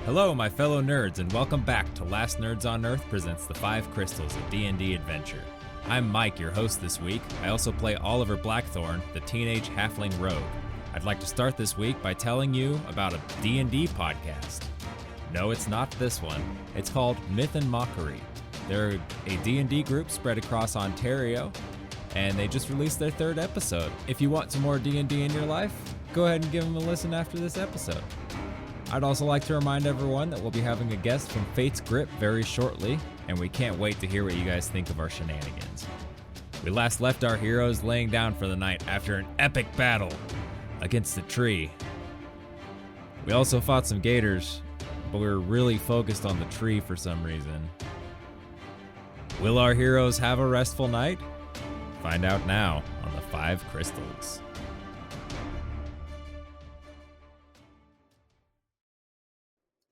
Hello, my fellow nerds, and welcome back to Last Nerds on Earth presents the 5 Crystals, a D&D adventure. I'm Mike, your host this week. I also play Oliver Blackthorn, the teenage halfling rogue. I'd like to start this week by telling you about a D&D podcast. No, it's not this one. It's called Myth and Mockery. They're a D&D group spread across Ontario, and they just released their 3rd episode. If you want some more D&D in your life, go ahead and give them a listen after this episode. I'd also like to remind everyone that we'll be having a guest from Fate's Grip very shortly, and we can't wait to hear what you guys think of our shenanigans. We last left our heroes laying down for the night after an epic battle against a tree. We also fought some gators, but we were really focused on the tree for some reason. Will our heroes have a restful night? Find out now on the 5 Crystals.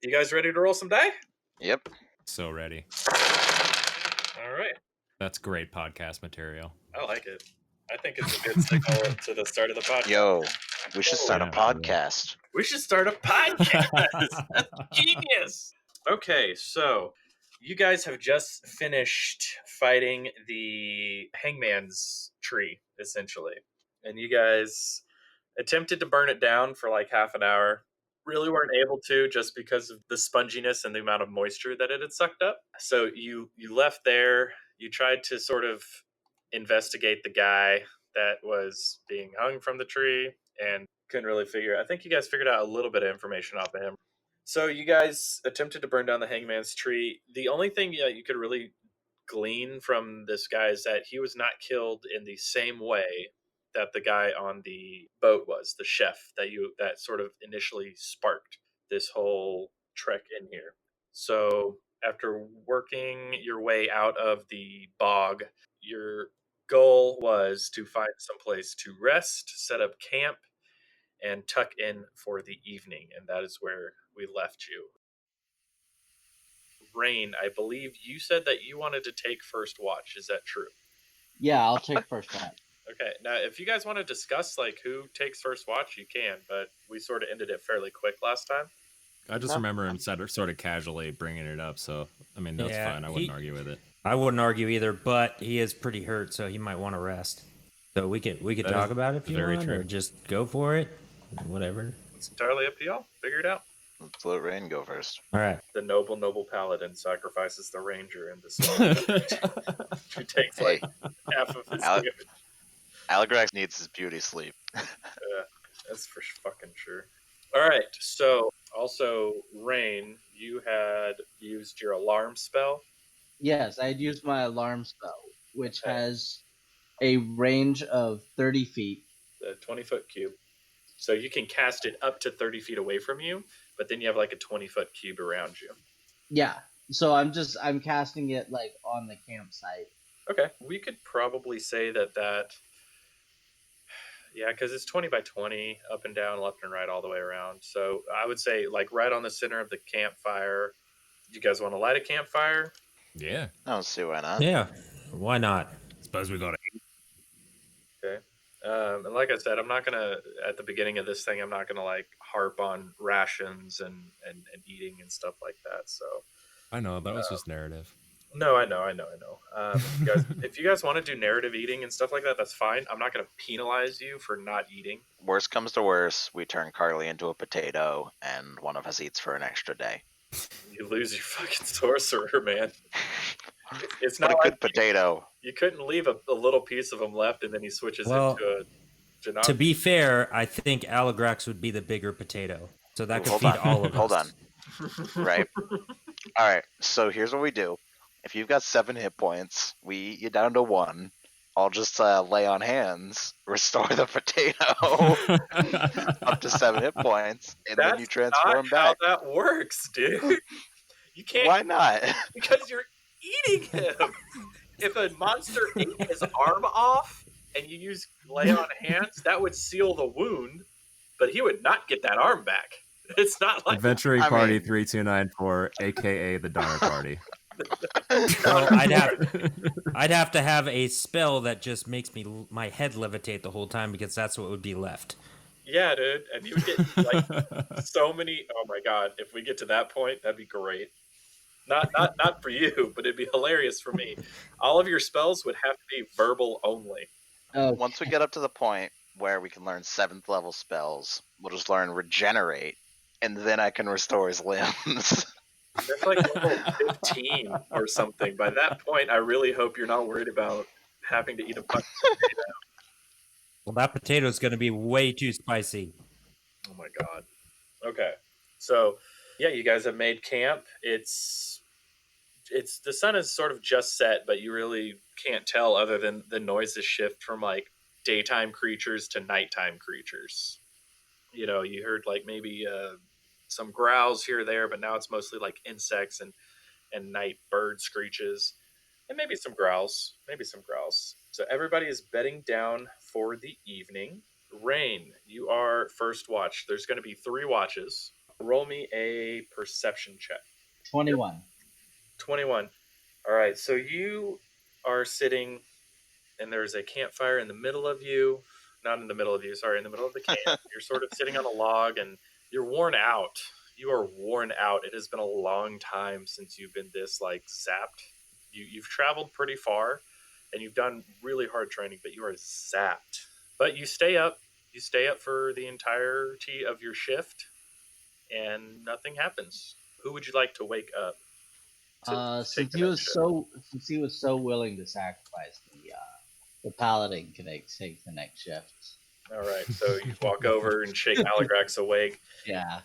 You guys ready to roll some die? Yep. So ready. All right. That's great podcast material. I like it. I think it's a good signal to the start of the podcast. Yo, we should start a podcast. We should start a podcast. That's genius. Okay, so you guys have just finished fighting the hangman's tree, essentially. And you guys attempted to burn it down for like half an hour. Really weren't able to just because of the sponginess and the amount of moisture that it had sucked up. So you left there. You tried to sort of investigate the guy that was being hung from the tree and couldn't really figure. I think you guys figured out a little bit of information off of him. So you guys attempted to burn down the hangman's tree. The only thing you could really glean from this guy is that he was not killed in the same way that the guy on the boat was, the chef that sort of initially sparked this whole trek in here. So after working your way out of the bog, your goal was to find some place to rest, set up camp, and tuck in for the evening. And that is where we left you. Rain, I believe you said that you wanted to take first watch. Is that true? Yeah, I'll take first watch. Okay, now if you guys want to discuss like who takes first watch, you can, but we sort of ended it fairly quick last time. I just remember him sort of casually bringing it up, so I mean that's fine. I wouldn't argue with it. I wouldn't argue either, but he is pretty hurt, so he might want to rest. So we could talk about it if you want, or just go for it, whatever. It's entirely up to y'all. Figure it out. Let's let Rain go first. All right. The noble paladin sacrifices the ranger in this one. Who takes like half of his damage. Aligrax needs his beauty sleep. Yeah, that's for fucking sure. All right, so also, Rain, you had used your alarm spell. Yes, I had used my alarm spell, which has a range of 30 feet. The 20-foot cube. So you can cast it up to 30 feet away from you, but then you have like a 20-foot cube around you. Yeah, so I'm casting it like on the campsite. Okay, we could probably say that yeah, because it's 20 by 20, up and down, left and right, all the way around. So I would say like right on the center of the campfire. You guys want to light a campfire? Yeah. I don't see why not. Yeah, why not? Suppose we go to eat. Okay. And like I said, I'm not going to, at the beginning of this thing, I'm not going to like harp on rations and eating and stuff like that. So I know, that was just narrative. No, I know. If you guys want to do narrative eating and stuff like that, that's fine. I'm not going to penalize you for not eating. Worst comes to worst, we turn Carly into a potato, and one of us eats for an extra day. You lose your fucking sorcerer, man. It's not what a like good potato. You couldn't leave a little piece of him left, and then he switches into a Janab. To be fair, I think Aligrax would be the bigger potato, so that could feed all of us. Hold on. Right. All right, so here's what we do. If you've got 7 hit points, we eat you down to 1. I'll just lay on hands, restore the potato up to 7 hit points, and then you transform back. That's not how that works, dude. You can't. Why not? Because you're eating him. If a monster ate his arm off and you use lay on hands, that would seal the wound, but he would not get that arm back. It's not like Adventuring Party 3294, aka the Donner Party. Well, I'd have to have a spell that just makes my head levitate the whole time, because that's what would be left. Yeah, dude. And you would get like so many. Oh my god! If we get to that point, that'd be great. Not for you, but it'd be hilarious for me. All of your spells would have to be verbal only. Okay. Once we get up to the point where we can learn 7th level spells, we'll just learn regenerate, and then I can restore his limbs. That's like level 15 or something. By that point, I really hope you're not worried about having to eat a fucking potato. Well, that potato's going to be way too spicy. Oh my god. Okay. So, yeah, you guys have made camp. It's the sun is sort of just set, but you really can't tell other than the noises shift from like daytime creatures to nighttime creatures. You know, you heard like maybe some growls here or there, but now it's mostly like insects and night bird screeches, and maybe some growls. So everybody is bedding down for the evening. Rain, you are first watch. There's going to be 3 watches. Roll me a perception check. 21. 21. All right, so you are sitting, and there's a campfire in the middle of you. Not in the middle of you, sorry, in the middle of the camp. You're sort of sitting on a log, and you're worn out. You are worn out. It has been a long time since you've been this, like, zapped. You've traveled pretty far, and you've done really hard training, but you are zapped. But you stay up. You stay up for the entirety of your shift, and nothing happens. Who would you like to wake up? Since he was so willing to sacrifice the paladin can take the next shift. All right, so you walk over and shake Aligrax awake. Yeah.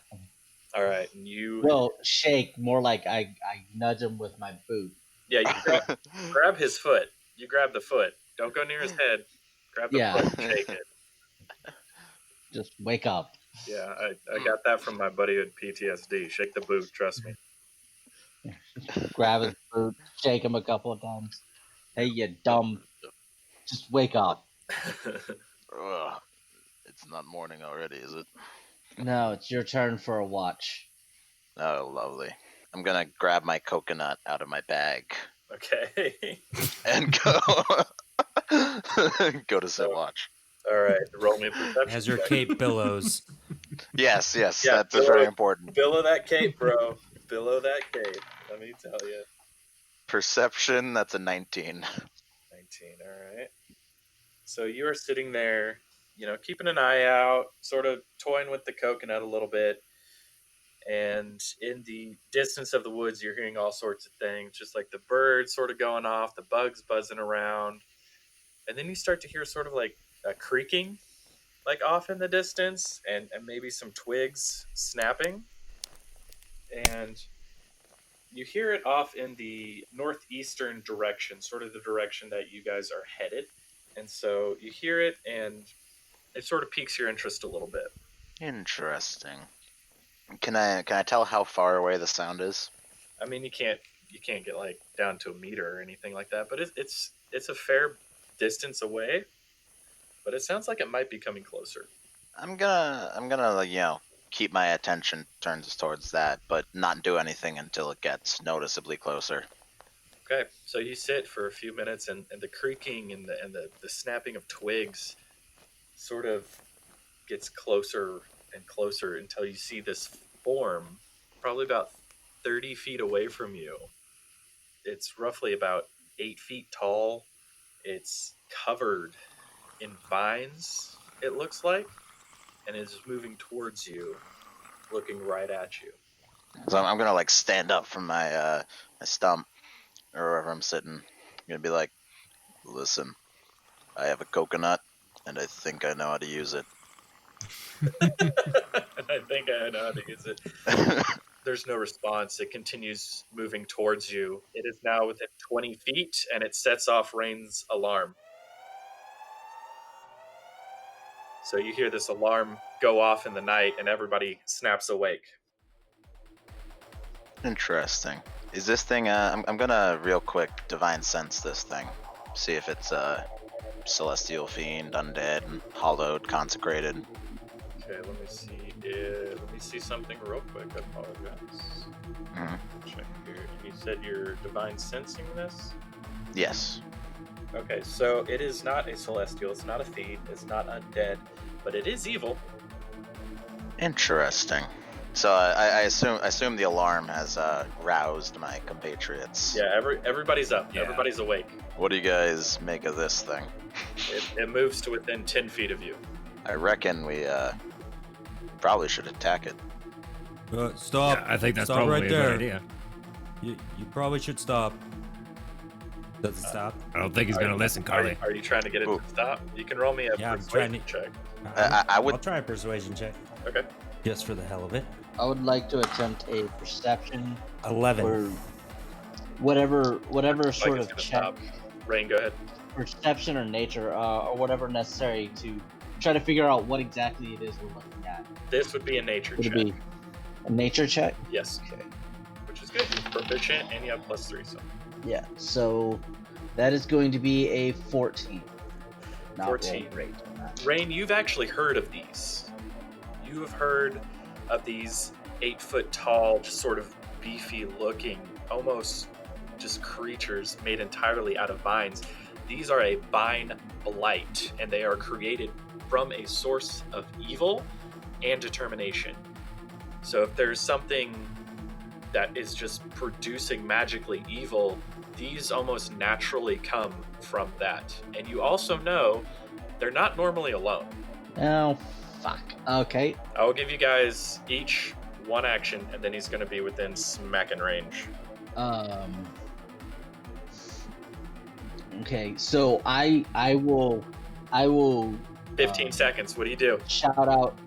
All right, and you. Well, shake more like I nudge him with my boot. Yeah, you grab his foot. You grab the foot. Don't go near his head. Grab the foot and shake it. Just wake up. Yeah, I got that from my buddy with PTSD. Shake the boot, trust me. Grab his boot, shake him a couple of times. Hey, you dumb. Just wake up. It's not morning already, is it? No, it's your turn for a watch. Oh, lovely. I'm gonna grab my coconut out of my bag. Okay. And go to set watch. All right, roll me a perception. Has your cape billows. Yes, Yeah, that's very important. Billow that cape, bro. Billow that cape. Let me tell you. Perception, that's a 19. 19, all right. So you are sitting there, keeping an eye out, sort of toying with the coconut a little bit. And in the distance of the woods, you're hearing all sorts of things, just like the birds sort of going off, the bugs buzzing around. And then you start to hear sort of like a creaking, like off in the distance, and maybe some twigs snapping. And you hear it off in the northeastern direction, sort of the direction that you guys are headed. And so you hear it, and it sort of piques your interest a little bit. Interesting. Can I tell how far away the sound is? I mean, you can't get like down to a meter or anything like that, but it's a fair distance away. But it sounds like it might be coming closer. I'm gonna keep my attention turned towards that, but not do anything until it gets noticeably closer. Okay, so you sit for a few minutes, and the creaking and the snapping of twigs sort of gets closer and closer until you see this form, probably about 30 feet away from you. It's roughly about 8 feet tall. It's covered in vines, it looks like, and is moving towards you, looking right at you. So I'm gonna stand up from my stump or wherever I'm sitting. I'm gonna be like, listen, I have a coconut, and I think I know how to use it. I think I know how to use it. There's no response. It continues moving towards you. It is now within 20 feet, and it sets off Rain's alarm. So you hear this alarm go off in the night, and everybody snaps awake. Interesting. Is this thing, I'm gonna real quick divine sense this thing. See if it's celestial fiend, undead, hallowed, consecrated. Okay, let me see. Let me see something real quick. I apologize. Check here. You said you're divine sensing this? Yes. Okay, so it is not a celestial. It's not a fiend. It's not undead, but it is evil. Interesting. So I assume the alarm has roused my compatriots. Yeah, everybody's up. Yeah. Everybody's awake. What do you guys make of this thing? It moves to within 10 feet of you. I reckon we probably should attack it. Stop. Yeah, I think that's Stop probably right a there. good idea. You probably should stop. Does it stop? I don't think he's going to listen, Carly. Are you trying to get it to stop? You can roll me a Yeah, I'm persuasion trying check. I would. I'll try a persuasion check. Okay. Just for the hell of it. I would like to attempt a perception 11. or whatever Like sort it's of gonna check, stop. Rain, go ahead. perception or nature, or whatever necessary to try to figure out what exactly it is we're looking at. This would be a nature Would check. it be a nature check? Yes. Okay. Which is good. You're proficient and you have +3, so. Yeah. So that is going to be a 14. Not 14. roll great on that. Rain, you've actually heard of these. You have heard of these 8-foot tall, just sort of beefy looking, almost just creatures made entirely out of vines. These are a vine blight, and they are created from a source of evil and determination. So if there's something that is just producing magically evil, these almost naturally come from that. And you also know they're not normally alone. Oh, fuck. Okay. I will give you guys each one action, and then he's going to be within smacking range. Okay. So I will 15 seconds. What do you do? shout out.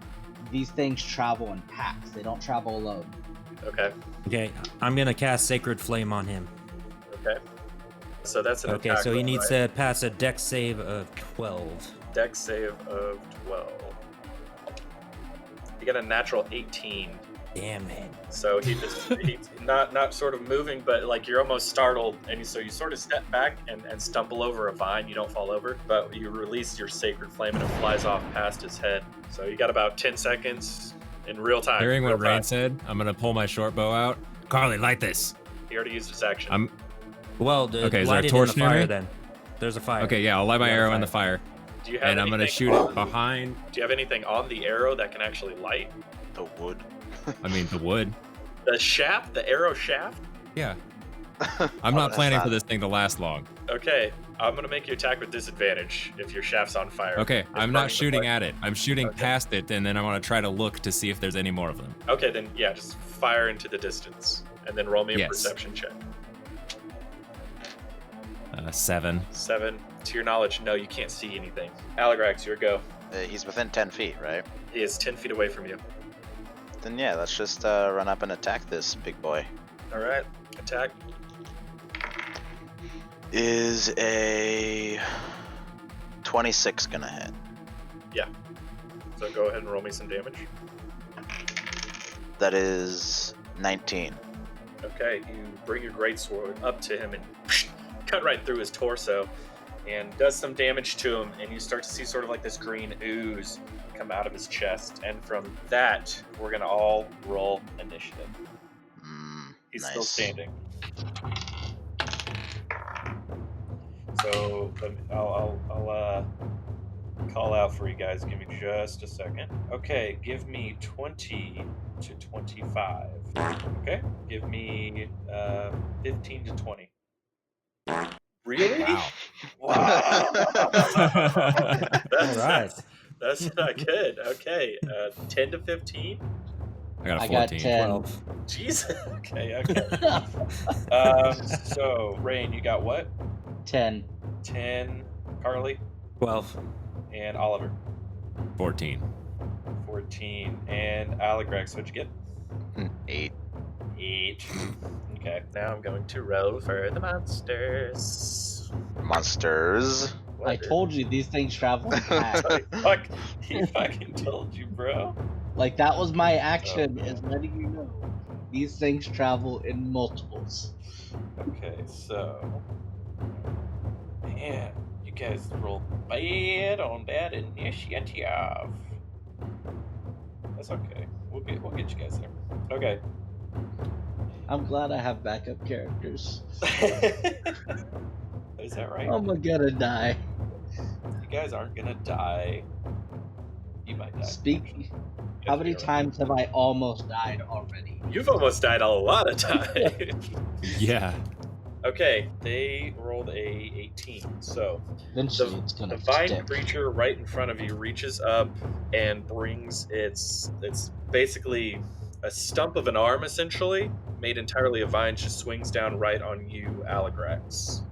These things travel in packs. They don't travel alone. Okay. Okay, I'm gonna cast Sacred Flame on him. Okay. So that's an Okay, attack so he roll, needs right? to pass a Dex save of 12. Dex save of 12. You got a natural 18. Damn it. So he's not sort of moving, but like you're almost startled, and so you sort of step back and stumble over a vine. You don't fall over, but you release your sacred flame and it flies off past his head. So you got about 10 seconds in real time. Hearing real what Rain time. said, I'm going to pull my short bow out. Carly, light this. He already used his action. Well, Okay, is there a light it in torch the near fire me? then. There's a fire. Okay, yeah, I'll light my Yeah, arrow in the fire. Do you have And I'm going to anything shoot on- it behind, Do you have anything on the arrow that can actually light? The wood. the wood. The shaft? The arrow shaft? Yeah. Oh, I'm not that's planning for not- this thing to last long. Okay, I'm going to make you attack with disadvantage if your shaft's on fire. Okay, It's I'm burning not the shooting flame. at it. I'm shooting Okay. past it, and then I want to try to look to see if there's any more of them. Okay, then yeah, just fire into the distance. And then roll me a Yes. perception check. 7. 7. To your knowledge, no, you can't see anything. Aligrax, your go. He's within 10 feet, right? He is 10 feet away from you. Then yeah, let's just run up and attack this big boy. All right, attack. Is a 26 gonna hit? So go ahead and roll me some damage. That is 19. Okay, you bring your greatsword up to him and cut right through his torso and does some damage to him, and you start to see sort of like this green ooze come out of his chest. And from that, we're gonna all roll initiative. He's Nice. still standing. So I'll call out for you guys. Give me just a second. Okay, give me 20 to 25. Okay, give me 15 to 20. Really? Wow. Wow. That's, All right. that's not good. Okay, 10 to 15. I got a I got 14. 10. 12. Jeez. Okay. So Rain, you got what? 10. 10. Carly 12. and Oliver. 14. 14. And Aligrax, what'd you get? 8. 8. Okay, now I'm going to roll for the monsters. Monsters. I told you these things travel in packs. Fuck, he fucking told you, bro. Like, that was my action, Oh, is letting you know. These things travel in multiples. Okay, so. Man, you guys rolled bad on that initiative. That's okay. We'll get you guys there. Okay. I'm glad I have backup characters. Is that right? I'm gonna die. You guys aren't gonna die. You might die. Speak. How many times have I almost died already? You've almost died a lot of times. Yeah. Okay, they rolled a 18. So Eventually, it's the gonna vine stick. creature right in front of you reaches up and brings it's basically a stump of an arm, essentially made entirely of vines, just swings down right on you, Aligrax.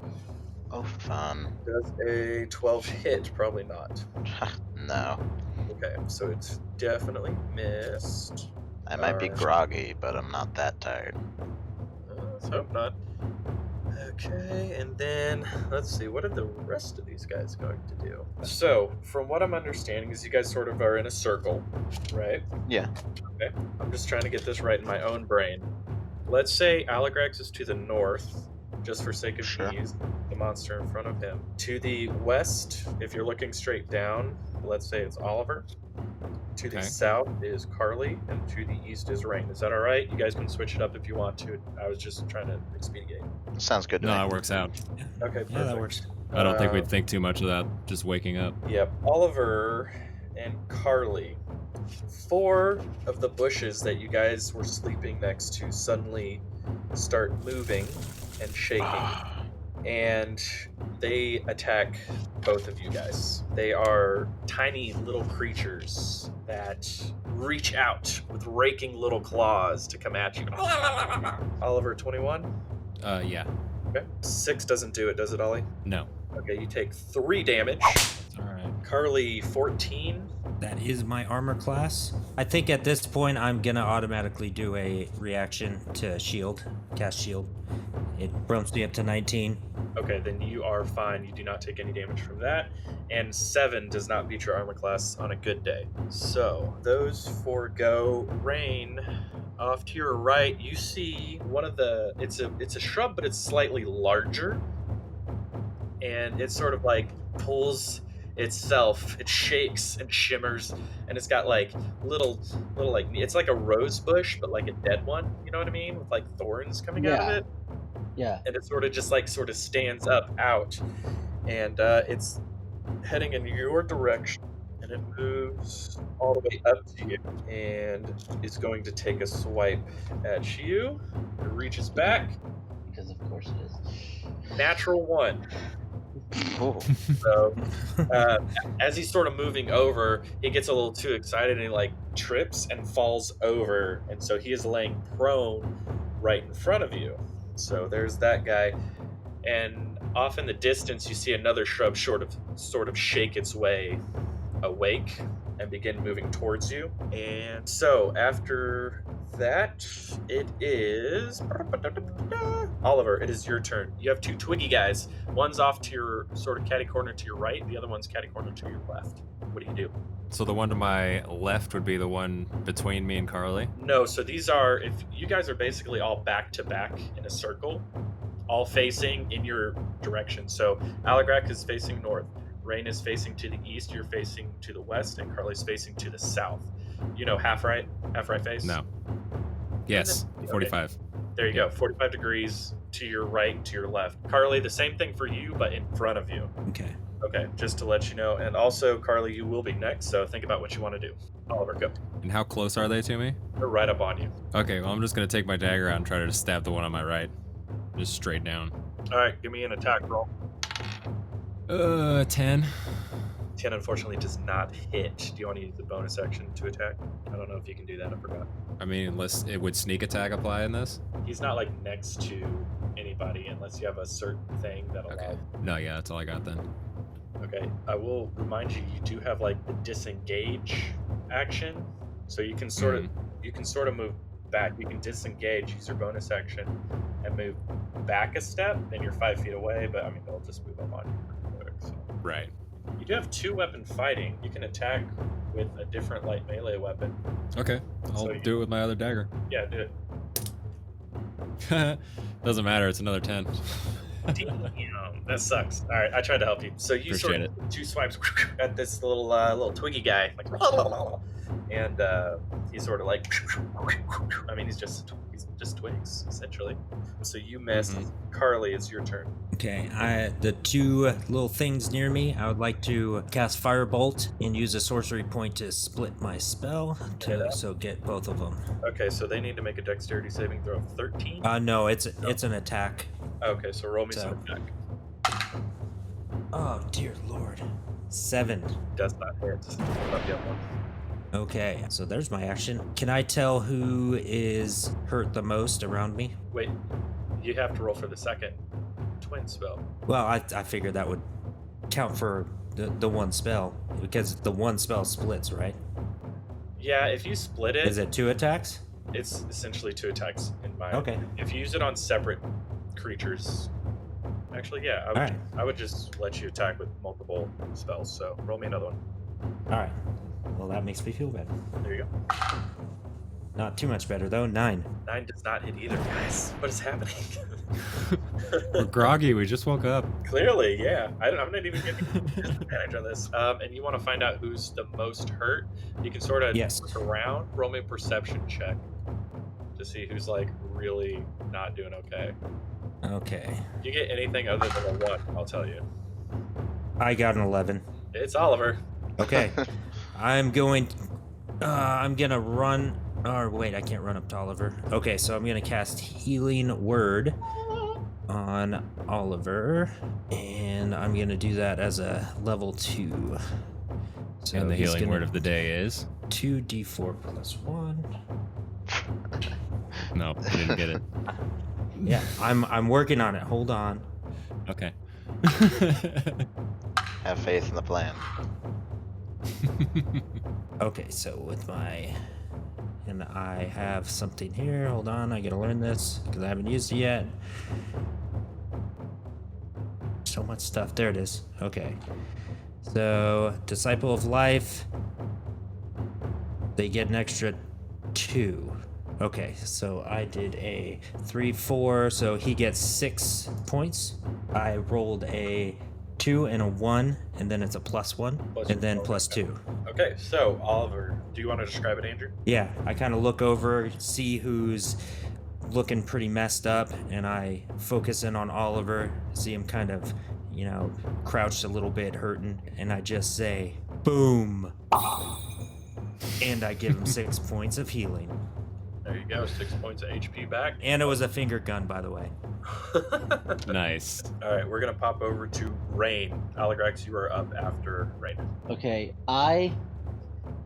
Oh, fun. Does a 12 hit? Probably not. No. Okay, so it's definitely missed. I might be Uh, groggy, but I'm not that tired. Let's hope not. Okay, and then let's see, what are the rest of these guys going to do? So, from what I'm understanding, is you guys sort of are in a circle, right? Yeah. Okay, I'm just trying to get this right in my own brain. Let's say Aligrax is to the north, just for sake of Sure. ease, the monster in front of him. To the west, if you're looking straight down, let's say it's Oliver. To the south is Carly, and to the east is Rain. Is that all right? You guys can switch it up if you want to. I was just trying to expedite. Sounds good to No, me. that works out. Okay, perfect. Yeah, that works. I don't think we'd think too much of that just waking up. Yep. Oliver and Carly. 4 of the bushes that you guys were sleeping next to suddenly start moving and shaking, and they attack both of you guys. They are tiny little creatures that reach out with raking little claws to come at you. Oliver, 21? Yeah. Okay. 6 doesn't do it, does it, Ollie? No. Okay, you take 3 damage. All right. Carly, 14. That is my armor class. I think at this point I'm gonna automatically do a reaction to shield, cast shield. It bumps me up to 19. Okay, then you are fine. You do not take any damage from that. And 7 does not beat your armor class on a good day. So those 4 go. Rain, off to your right, you see one of the. It's a shrub, but it's slightly larger, and it sort of like pulls itself. It shakes and shimmers, and it's got like little like, it's like a rose bush, but like a dead one. You know what I mean? With like thorns coming out of it. Yeah. And it sort of stands up out, and it's heading in your direction, and it moves all the way up to you, and is going to take a swipe at you. It reaches back. Because of course it is. Natural 1. Oh. So as he's sort of moving over, he gets a little too excited, and he like trips and falls over, and so he is laying prone right in front of you. So there's that guy, and off in the distance you see another shrub sort of shake its way awake and begin moving towards you. And so after that, it is Oliver. It is your turn. You have 2 twiggy guys. One's off to your sort of catty corner to your right. The other one's catty corner to your left. What do you do? So the one to my left would be the one between me and Carly? No, so these are, if you guys are basically all back to back in a circle, all facing in your direction. So Aligrax is facing north, Rain is facing to the east, you're facing to the west, and Carly's facing to the south. You know half right face? No. Yes, 45. There you go, 45 degrees to your right, to your left. Carly, the same thing for you, but in front of you. Okay. Okay, just to let you know. And also, Carly, you will be next, so think about what you want to do. Oliver, go. And how close are they to me? They're right up on you. Okay, well, I'm just going to take my dagger out and try to just stab the one on my right. Just straight down. All right, give me an attack roll. 10. 10 unfortunately does not hit. Do you want to use the bonus action to attack? I don't know if you can do that, I forgot. I mean, unless it would sneak attack apply in this? He's not like next to anybody unless you have a certain thing that allows. Okay. No, yeah, that's all I got then. Okay, I will remind you, you do have like the disengage action, so you can sort of move back. You can disengage, use your bonus action, and move back a step. Then you're 5 feet away, but I mean they'll just move up on you pretty quick. So. Right. You do have 2-weapon fighting. You can attack with a different light melee weapon. Okay, I'll do it with my other dagger. Yeah, do it. Doesn't matter, it's another 10. Damn, that sucks. All right, I tried to help you. So you Appreciate sort of 2 swipes at this little twiggy guy, like, and he's sort of like, I mean, he's just just twigs, essentially. So you missed. Carly, it's your turn. Okay, the two little things near me, I would like to cast Firebolt and use a sorcery point to split my spell so get both of them. Okay, so they need to make a dexterity saving throw of 13? No, it's an attack. Okay, so roll me some attack. Oh, dear lord. 7. Does not hit. Not the other one. Okay, so there's my action. Can I tell who is hurt the most around me? Wait, you have to roll for the second twin spell. Well, I figured that would count for the one spell, because the one spell splits, right? Yeah, if you split it... Is it 2 attacks? It's essentially 2 attacks in my... Okay. If you use it on separate creatures... Actually, yeah, I would just let you attack with multiple spells, so roll me another one. Alright. Well, that makes me feel better. There you go. Not too much better, though. 9. 9 does not hit either, guys. What is happening? We're groggy. We just woke up. Clearly, yeah. I'm not even getting disadvantage on this. And you want to find out who's the most hurt? You can sort of look around. Roll me a perception check to see who's, like, really not doing okay. Okay. If you get anything other than a 1, I'll tell you. I got an 11. It's Oliver. Okay. I'm gonna run. Oh, wait, I can't run up to Oliver. Okay, so I'm gonna cast Healing Word on Oliver, and I'm gonna do that as a level 2. So and the healing word of the day is 2d4 plus 1. No, I didn't get it. Yeah, I'm working on it. Hold on. Okay. Have faith in the plan. Okay, so with my... And I have something here. Hold on, I gotta learn this because I haven't used it yet. So much stuff. There it is. Okay. So, Disciple of Life. They get an extra 2. Okay, so I did a 3, 4, so he gets 6 points. I rolled a 2 and a 1, and then it's a +1, and then +2. Okay, so Oliver, do you want to describe it, Andrew? Yeah, I kind of look over, see who's looking pretty messed up, and I focus in on Oliver, see him kind of, crouched a little bit, hurting, and I just say, boom! And I give him 6 points of healing. There you go, 6 points of HP back. And it was a finger gun, by the way. Nice. All right, we're going to pop over to Rain. Aligrax, you are up after Rain. Okay, I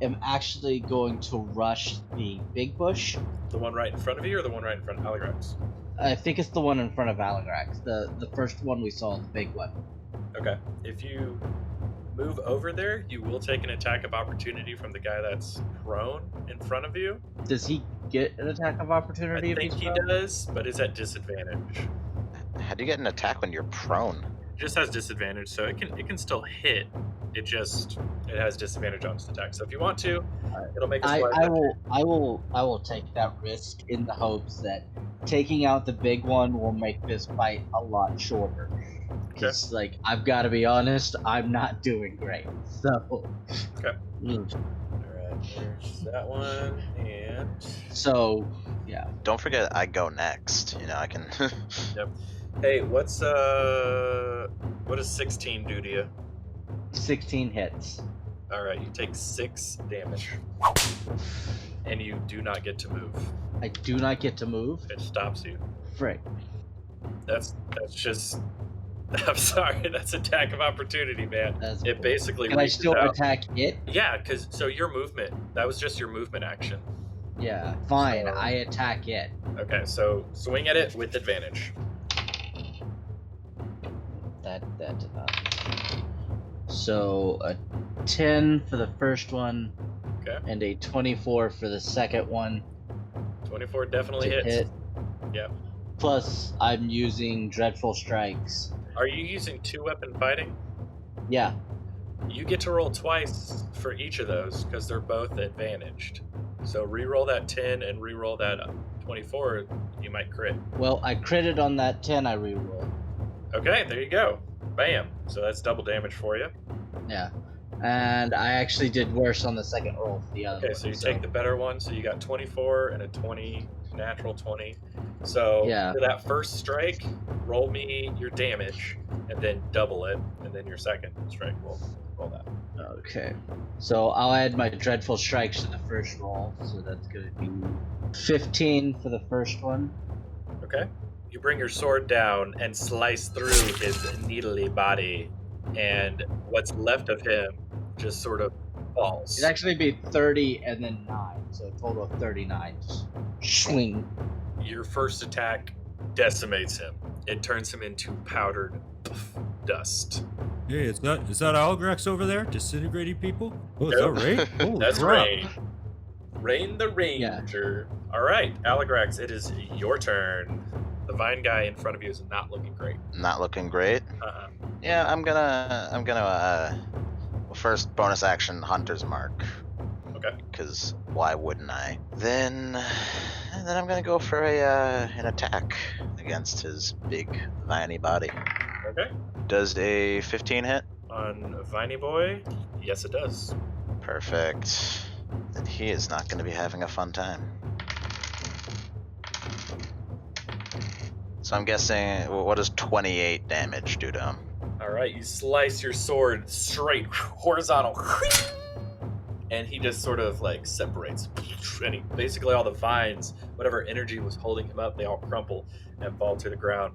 am actually going to rush the big bush. The one right in front of you or the one right in front of Aligrax? I think it's the one in front of Aligrax, the first one we saw, the big one. Okay, if you move over there, you will take an attack of opportunity from the guy that's prone in front of you. Does he get an attack of opportunity? I think he does, but is at disadvantage. How do you get an attack when you're prone? It just has disadvantage, so it can still hit. It has disadvantage on its attack. So if you want to, it'll make a I will take that risk in the hopes that taking out the big one will make this fight a lot shorter. Because, I've got to be honest, I'm not doing great. So. Okay. Alright, there's that one, and... So, yeah. Don't forget I go next. I can... Yep. Hey, what does 16 do to you? 16 hits. Alright, you take 6 damage. And you do not get to move. I do not get to move? It stops you. Frick. That's just... I'm sorry, that's attack of opportunity, man. It basically Can I still attack it? Yeah, so your movement, that was just your movement action. Yeah, fine, I attack it. Okay, so swing at it with advantage. That did not. So a 10 for the first one, okay, and a 24 for the second one. 24 definitely hits. Hit. Yep. Plus, I'm using Dreadful Strikes. Are you using 2-weapon fighting? Yeah. You get to roll twice for each of those because they're both advantaged. So re-roll that 10 and re-roll that 24, you might crit. Well, I critted on that 10 I re-rolled. Okay, there you go. Bam. So that's double damage for you. Yeah. And I actually did worse on the second roll for the other one. Okay, so you take the better one. So you got 24 and a 20. natural 20. So Yeah. for that first strike, roll me your damage and then double it, and then your second strike will roll that. Okay. So I'll add my dreadful strikes to the first roll. So that's going to be 15 for the first one. Okay. You bring your sword down and slice through his needly body, and what's left of him just sort of falls. It'd actually be 30 and then 9. So a total of 39. Just swing. Your first attack decimates him. It turns him into powdered dust. Hey, is that Algrax over there disintegrating people? Oh, is Nope. that Ray? Holy That's crap. Rain. Rain the Ranger. All right, Aligrax, it is your turn. The vine guy in front of you is not looking great. Not looking great. Uh-huh. Yeah, I'm gonna first bonus action Hunter's Mark. Okay. Because why wouldn't I? Then I'm gonna go for an attack against his big viney body. Okay. Does a 15 hit? On Viney Boy, yes, it does. Perfect. Then he is not going to be having a fun time. So I'm guessing, what does 28 damage do to him? All right, you slice your sword straight horizontal, and he just sort of like separates. And he, basically all the vines, whatever energy was holding him up, they all crumple and fall to the ground.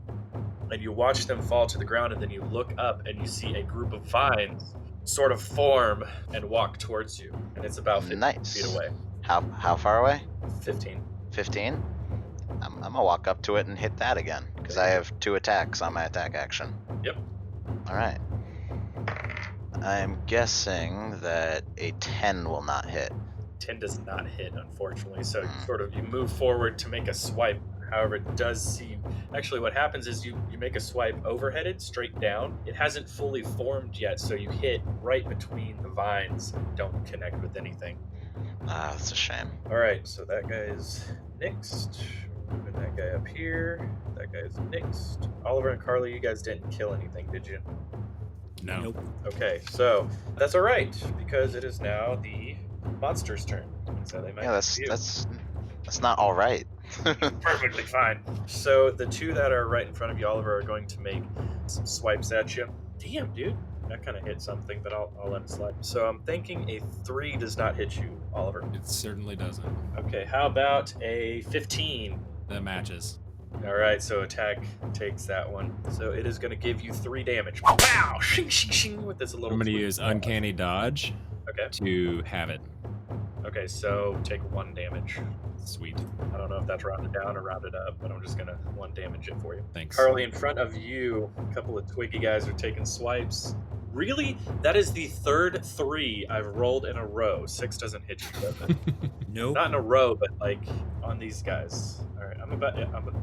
And you watch them fall to the ground, and then you look up and you see a group of vines sort of form and walk towards you. And it's about 15 feet away. How far away? 15. 15? I'm gonna walk up to it and hit that again, because I have 2 attacks on my attack action. Yep. Alright. I'm guessing that a 10 will not hit. 10 does not hit, unfortunately. So you move forward to make a swipe. However, it does seem... Actually, what happens is you make a swipe overheaded, straight down. It hasn't fully formed yet, so you hit right between the vines. Don't connect with anything. Ah, that's a shame. All right, so that guy is next. Moving that guy up here. That guy is next. Oliver and Carly, you guys didn't kill anything, did you? No. Nope. Okay, so that's all right, because it is now the monster's turn. So they might Yeah, that's not all right. perfectly fine. So the two that are right in front of you, Oliver, are going to make some swipes at you. Damn, dude. That kind of hit something, but I'll let it slide. So I'm thinking a 3 does not hit you, Oliver. It certainly doesn't. Okay, how about a 15? That matches. All right, so attack takes that one. So it is going to give you 3 damage. Wow! Shing, shing, shing, with this little... I'm going to twig. use Uncanny Dodge Okay. to have it. Okay, so take 1 damage. Sweet. I don't know if that's rounded down or rounded up, but I'm just going to 1 damage it for you. Thanks. Carly, in front of you, a couple of twiggy guys are taking swipes. Really? That is the third 3 I've rolled in a row. 6 doesn't hit you, does it? Nope. Not in a row, but like on these guys. All right,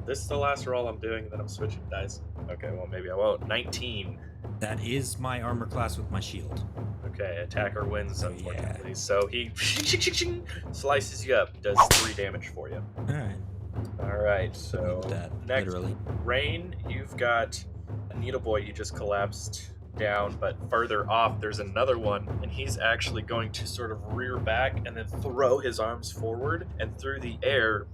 this is the last roll I'm doing, and then I'm switching dice. Okay, well maybe I won't. 19. That is my armor class with my shield. Okay, attacker wins, Oh, unfortunately. So he slices you up, does 3 damage for you. Alright. All right, so That, next, literally. Rain, you've got a Needle Boy. You just collapsed down, but further off there's another one, and he's actually going to sort of rear back and then throw his arms forward, and through the air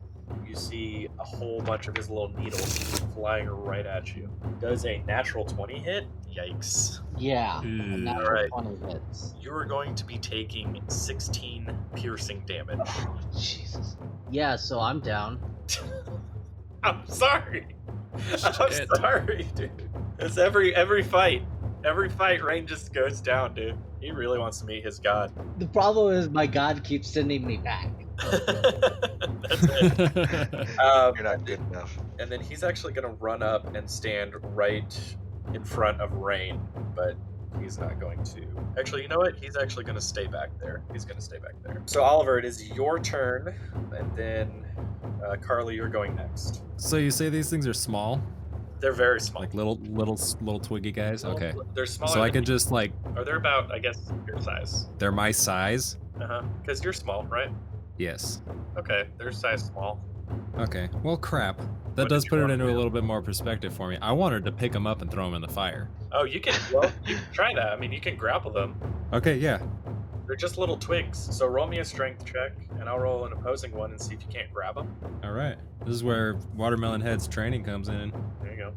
you see a whole bunch of his little needles flying right at you. Does a natural 20 hit? Yikes. Yeah. Ooh. And that's Alright. 20 hits. You are going to be taking 16 piercing damage. Oh, Jesus. Yeah, so I'm down. I'm sorry. I'm Shit. sorry, dude. It's every fight. Every fight, Rain just goes down, dude. He really wants to meet his god. The problem is my god keeps sending me back. That's it. You're not good enough. And then he's actually going to run up and stand right in front of Rain, but he's not going to. Actually, you know what? He's actually going to stay back there. He's going to stay back there. So, Oliver, it is your turn, and then Carly, you're going next. So you say these things are small? They're very small. Like little twiggy guys? Okay. They're smaller. So I than can just like, Or they're about, I guess, your size. they're my size? Because you're small, right? Yes. Okay, they're size small. Okay. Well, crap. That What does did you put it want into to a do? little bit more perspective for me. I wanted to pick them up and throw them in the fire. Oh, you can. Well, you can try that. I mean, you can grapple them. Okay, yeah. They're just little twigs. So roll me a strength check, and I'll roll an opposing one and see if you can't grab them. All right. This is where Watermelon Head's training comes in. There you go.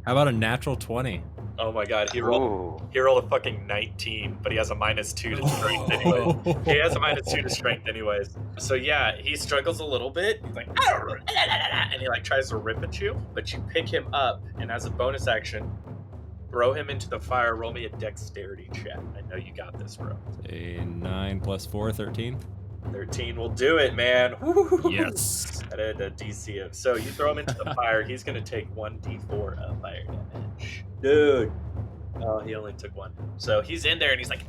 How about a natural 20? Oh my god, he rolled a fucking 19, but he has a -2 to strength anyways. He has a -2 to strength anyways. So yeah, he struggles a little bit. He's like, and he like tries to rip at you, but you pick him up, and as a bonus action, throw him into the fire. Roll me a dexterity check. I know you got this, bro. A 9 + 4, 13. 13 will do it, man. Woo! Yes. I did a DC of. So you throw him into the fire. He's gonna take 1d4 of fire damage. Dude. Oh, he only took 1. So he's in there and he's like,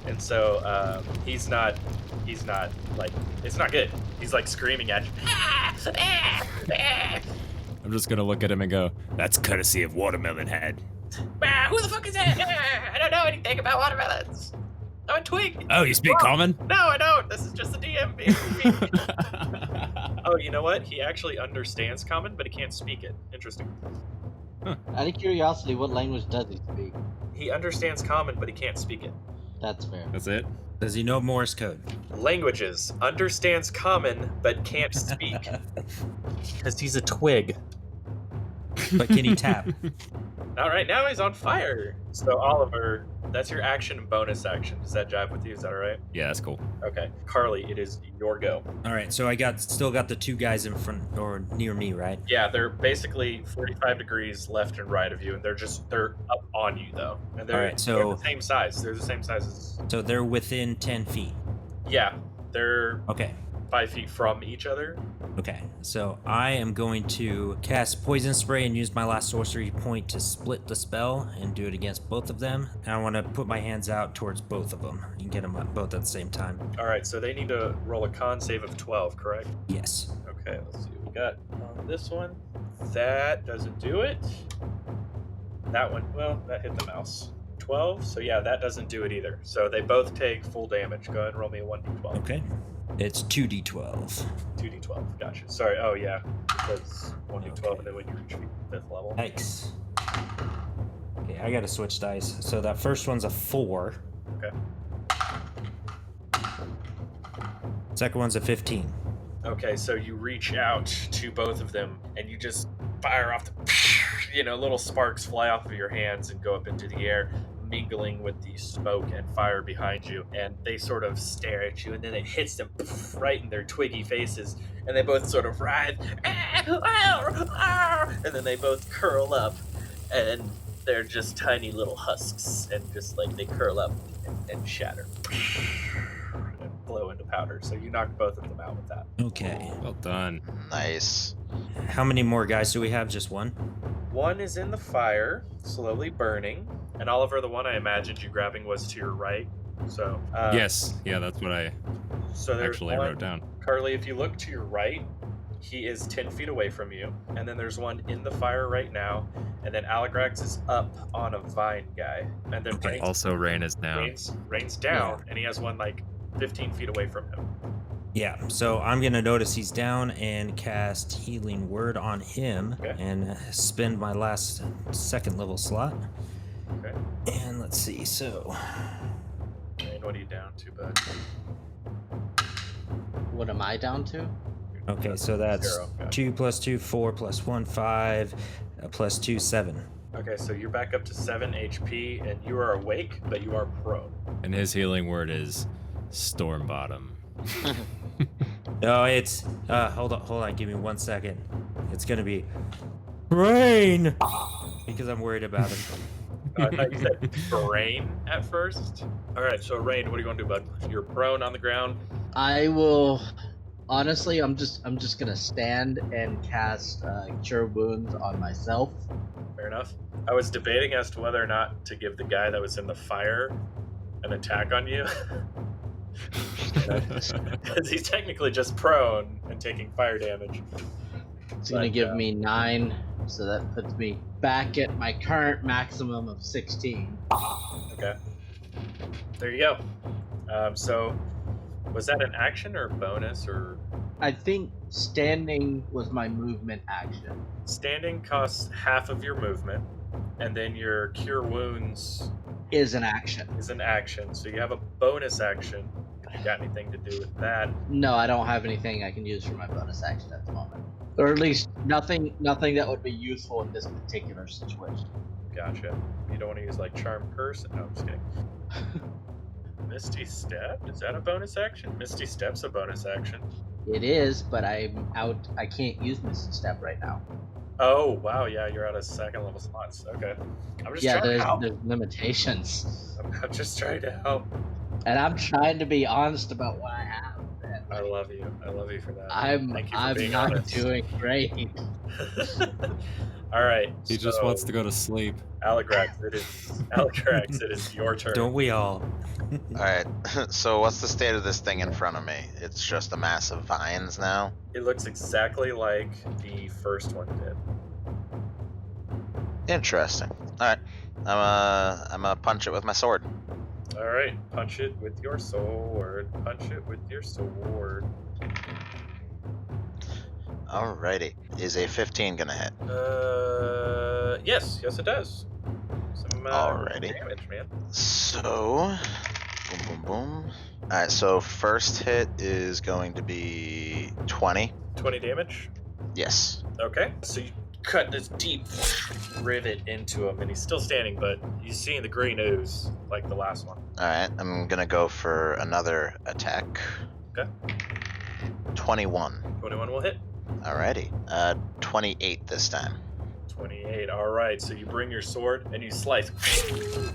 and so he's not like, it's not good. He's like screaming at you. I'm just gonna look at him and go, that's courtesy of Watermelon Head. Who the fuck is that? I don't know anything about watermelons. I'm a twig. Oh, you speak common? No, I don't. This is just the DM being. Oh, you know what? He actually understands common, but he can't speak it. Interesting. Out of curiosity, what language does he speak? He understands common, but he can't speak it. That's fair. That's it? Does he know Morse code? Languages. Understands common, but can't speak. Because he's a twig. But can he tap? All right, now he's on fire. So, Oliver, that's your action and bonus action. Does that jive with you? Is that all right? Yeah, that's cool. Okay. Carly, it is your go. All right, so I still got the 2 guys in front or near me, right? Yeah, they're basically 45 degrees left and right of you, and they're up on you, though. And they're, All right, so they're the same size. They're the same size as... So they're within 10 feet. Yeah, they're Okay. 5 feet from each other. Okay, so I am going to cast Poison Spray and use my last sorcery point to split the spell and do it against both of them. And I want to put my hands out towards both of them and get them both at the same time. All right, so they need to roll a con save of 12, correct? Yes. Okay, let's see what we got on this one. That doesn't do it. That one, well, that hit the mouse. 12, so yeah, that doesn't do it either. So they both take full damage. Go ahead and roll me a 1d12. Okay. It's 2d12. 2d12, gotcha. Sorry, oh yeah, because 1d12 and then when you reach 5th level. Nice. Okay, I gotta switch dice. So that first one's a 4. Okay. Second one's a 15. Okay, so you reach out to both of them and you just fire off the, little sparks fly off of your hands and go up into the air, mingling with the smoke and fire behind you, and they sort of stare at you, and then it hits them right in their twiggy faces, and they both sort of writhe, and then they both curl up, and they're just tiny little husks, and just like they curl up and shatter and blow into powder. So you knocked both of them out with that. Okay. Well done. Nice. How many more guys do we have? Just one? One is in the fire, slowly burning. And Oliver, the one I imagined you grabbing was to your right. So Yes. Yeah, that's what I so there's actually one. wrote down. Carly, if you look to your right, he is 10 feet away from you. And then there's one in the fire right now. And then Aligrax is up on a vine guy. And then Okay. Also, Rain is down. Rain's down, and he has one like 15 feet away from him. Yeah, so I'm gonna notice he's down and cast Healing Word on him Okay. and spend my last 2nd level slot. Okay. And let's see, so Rain, what are you down to, bud? What am I down to? okay, so that's 0. Gotcha. 2 + 2, 4 + 1, 5, + 2, 7. Okay, so you're back up to 7 HP, and you are awake, but you are prone. And his healing word is Storm Bottom. No, it's hold on, give me 1 second. It's gonna be Rain because I'm worried about him. I thought you said Rain at first. All right, so Rain, what are you going to do, bud? You're prone on the ground. I will. Honestly, I'm just gonna stand and cast Cure Wounds on myself. Fair enough. I was debating as to whether or not to give the guy that was in the fire an attack on you. Because he's technically just prone and taking fire damage. It's gonna But, give me 9, so that puts me back at my current maximum of 16. Okay. There you go. So, was that an action or a bonus or? I think standing was my movement action. Standing costs half of your movement, and then your Cure Wounds Is an action. is an action. So you have a bonus action got anything to do with that. No, I don't have anything I can use for my bonus action at the moment. Or at least nothing that would be useful in this particular situation. Gotcha. You don't want to use like Charm Person? No, I'm just kidding. Misty Step? Is that a bonus action? Misty Step's a bonus action. It is, but I'm out. I can't use Misty Step right now. Oh, wow. Yeah, you're out of second level slots. Okay. I'm just Yeah, trying to help. there's limitations. I'm just trying to help. And I'm trying to be honest about what I have. Man. I love you. I love you for that. I'm Thank you for being not honest. doing great. All right. He just wants to go to sleep. Aligrax, it is your turn. Don't we all? All right. So what's the state of this thing in front of me? It's just a mass of vines now. It looks exactly like the first one did. Interesting. All right. I'm gonna punch it with my sword. All right, punch it with your sword. Punch it with your sword. Alrighty. Is a 15 gonna hit? Yes, it does. Some Alrighty. damage, man. So, boom, boom, boom. All right. So first hit is going to be 20. 20 damage. Yes. Okay, so you cut this deep rivet into him, and he's still standing, but he's seeing the green ooze like the last one. All right. I'm gonna go for another attack. Okay. 21. 21 will hit. Alrighty. 28 this time. 28. All right, so you bring your sword and you slice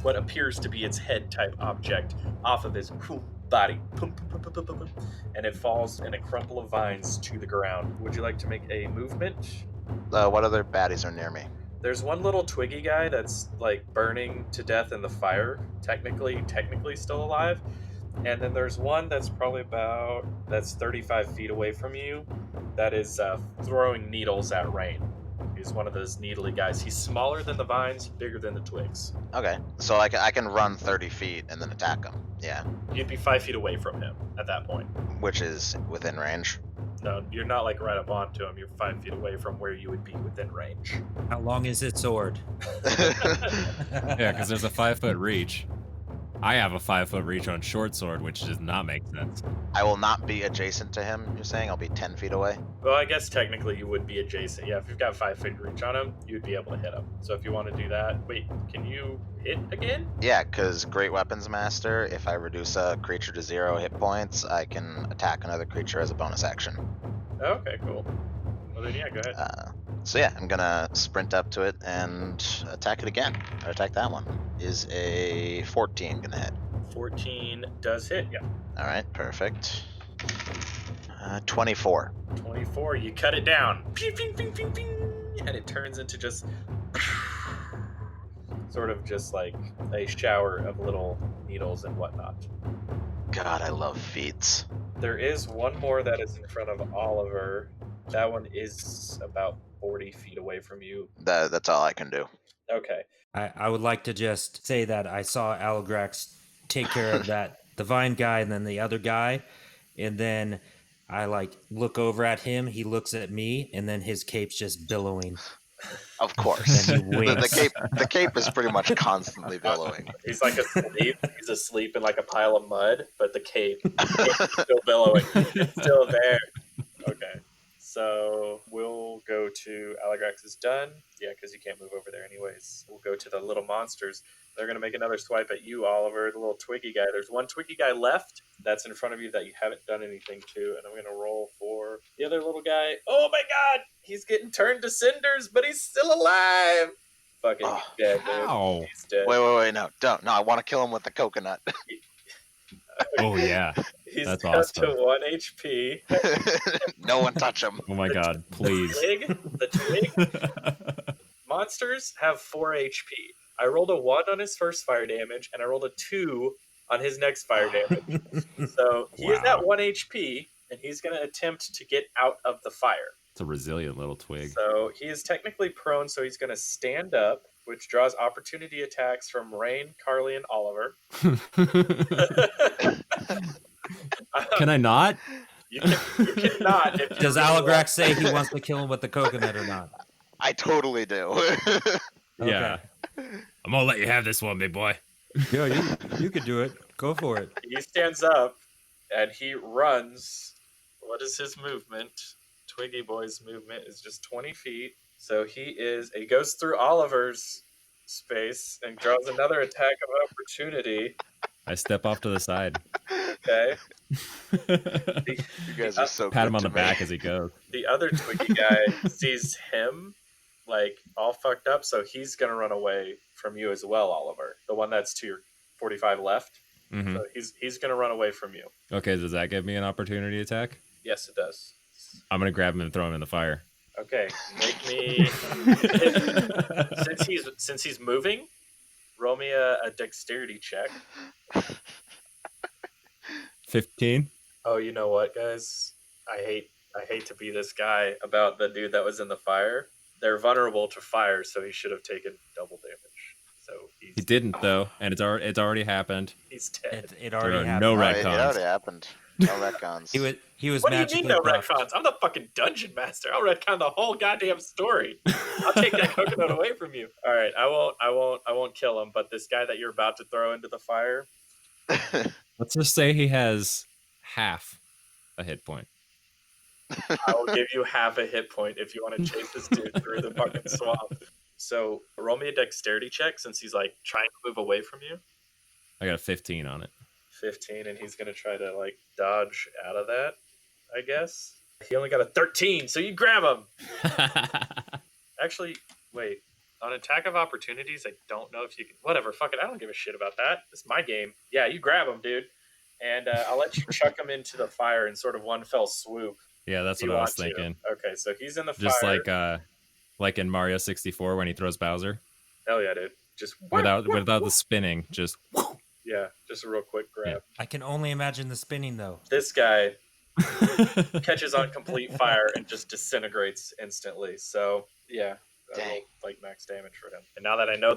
what appears to be its head type object off of his body. And it falls in a crumple of vines to the ground. Would you like to make a movement? What other baddies are near me? There's one little twiggy guy that's like burning to death in the fire, technically still alive. And then there's one that's probably that's 35 feet away from you that is throwing needles at Rain. He's one of those needly guys. He's smaller than the vines, bigger than the twigs. Okay. So I can run 30 feet and then attack him. Yeah. You'd be 5 feet away from him at that point. Which is within range. No, you're not like right up onto him. You're 5 feet away from where you would be within range. How long is its sword? Yeah, because there's a 5-foot reach. I have a 5-foot reach on short sword, which does not make sense. I will not be adjacent to him, you're saying? I'll be 10 feet away? Well, I guess technically you would be adjacent. Yeah, if you've got 5 feet reach on him, you'd be able to hit him. So if you want to do that, wait, can you hit again? Yeah, because Great Weapons Master, if I reduce a creature to 0 hit points, I can attack another creature as a bonus action. Okay, cool. Well then, yeah, go ahead. So yeah, I'm gonna sprint up to it and attack it again. Or attack that one. Is a 14 gonna hit? 14 does hit, yeah. Alright, perfect. 24. 24, you cut it down. Ping, ping, ping, ping, ping, and it turns into just sort of just like a shower of little needles and whatnot. God, I love feats. There is one more that is in front of Oliver. That one is about 40 feet away from you. That's all I can do. Okay. I would like to just say that I saw Aligrax take care of the vine guy and then the other guy, and then I like look over at him, he looks at me, and then his cape's just billowing. Of course. And he winks. The cape is pretty much constantly billowing. He's like asleep. He's asleep in like a pile of mud, but the cape is still billowing. It's still there. Okay. So we'll go to Aligrax is done. Yeah, because you can't move over there anyways. We'll go to the little monsters. They're going to make another swipe at you, Oliver, the little twiggy guy. There's one twiggy guy left that's in front of you that you haven't done anything to. And I'm going to roll for the other little guy. Oh my god! He's getting turned to cinders, but he's still alive! Fucking he's dead, dude. Ow. He's dead. Wait, no, don't. No, I want to kill him with the coconut. Oh, yeah. He's That's down awesome. to 1 HP. No one touch him. Oh my god, please. The twig monsters have 4 HP. I rolled a 1 on his first fire damage, and I rolled a 2 on his next fire damage. So he is at 1 HP, and he's going to attempt to get out of the fire. It's a resilient little twig. So he is technically prone, so he's going to stand up, which draws opportunity attacks from Rain, Carly, and Oliver. Can I not? You cannot. If you Does really Aligrax say he wants to kill him with the coconut or not? I totally do. Yeah. I'm gonna let you have this one, big boy. Yeah, you could do it. Go for it. He stands up, and he runs. What is his movement? Twiggy Boy's movement is just 20 feet. So he goes through Oliver's space and draws another attack of opportunity. I step off to the side. Okay. You guys are so Pat good him on to the me. back as he goes. The other Twiggy guy sees him like all fucked up, so he's gonna run away from you as well, Oliver. The one that's to your 45 left. Mm-hmm. So he's gonna run away from you. Okay, does that give me an opportunity attack? Yes, it does. I'm gonna grab him and throw him in the fire. Okay, make me since he's moving, roll me a dexterity check. 15. Oh, you know what, guys? I hate to be this guy about the dude that was in the fire. They're vulnerable to fire, so he should have taken double damage. So He didn't though, and it's already happened. he's dead. It There already are happened. no It retcons. already happened. No retcons. He was What do you magically mean no buffed. retcons? I'm the fucking dungeon master. I'll retcon the whole goddamn story. I'll take that coconut away from you. All right, I won't kill him. But this guy that you're about to throw into the fire, Let's just say he has half a hit point. I will give you half a hit point if you want to chase this dude through the fucking swamp. So roll me a dexterity check since he's like trying to move away from you. I got a 15 on it. 15, and he's gonna try to like dodge out of that, I guess. He only got a 13, so you grab him. Actually, wait. On attack of opportunities, I don't know if you can. Whatever, fuck it. I don't give a shit about that. It's my game. Yeah, you grab him, dude, and I'll let you chuck him into the fire in sort of one fell swoop. Yeah, that's if you what I was want to. thinking. Okay, so he's in the Just fire. like in Mario 64 when he throws Bowser. Hell yeah, dude. Just Without the spinning, just yeah, just a real quick grab. I can only imagine the spinning though. This guy catches on complete fire and just disintegrates instantly. So yeah, Dang. like max damage for him. And now that I know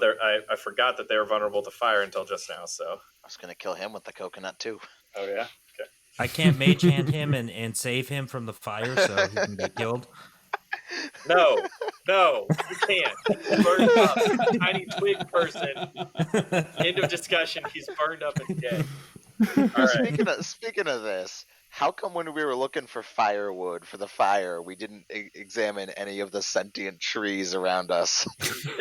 I forgot that they were vulnerable to fire until just now. So I was gonna kill him with the coconut too. oh yeah, okay. I can't mage hand him and save him from the fire so he can get killed. No, you can't. He's burned up. Tiny twig person. End of discussion. He's burned up and dead. All right. Speaking of this, how come when we were looking for firewood for the fire, we didn't examine any of the sentient trees around us?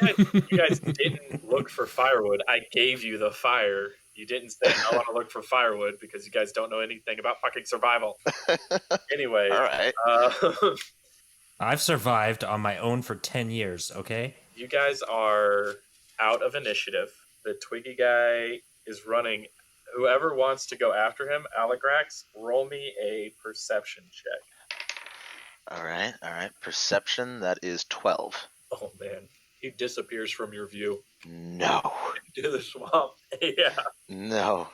You guys didn't look for firewood. I gave you the fire. You didn't say I want to look for firewood because you guys don't know anything about fucking survival. Anyway, All right. I've survived on my own for 10 years, okay? you guys are out of initiative. The Twiggy guy is running. Whoever wants to go after him, Aligrax, roll me a perception check. All right. Perception, that is 12. Oh man, he disappears from your view. No. To the swamp. Yeah. No.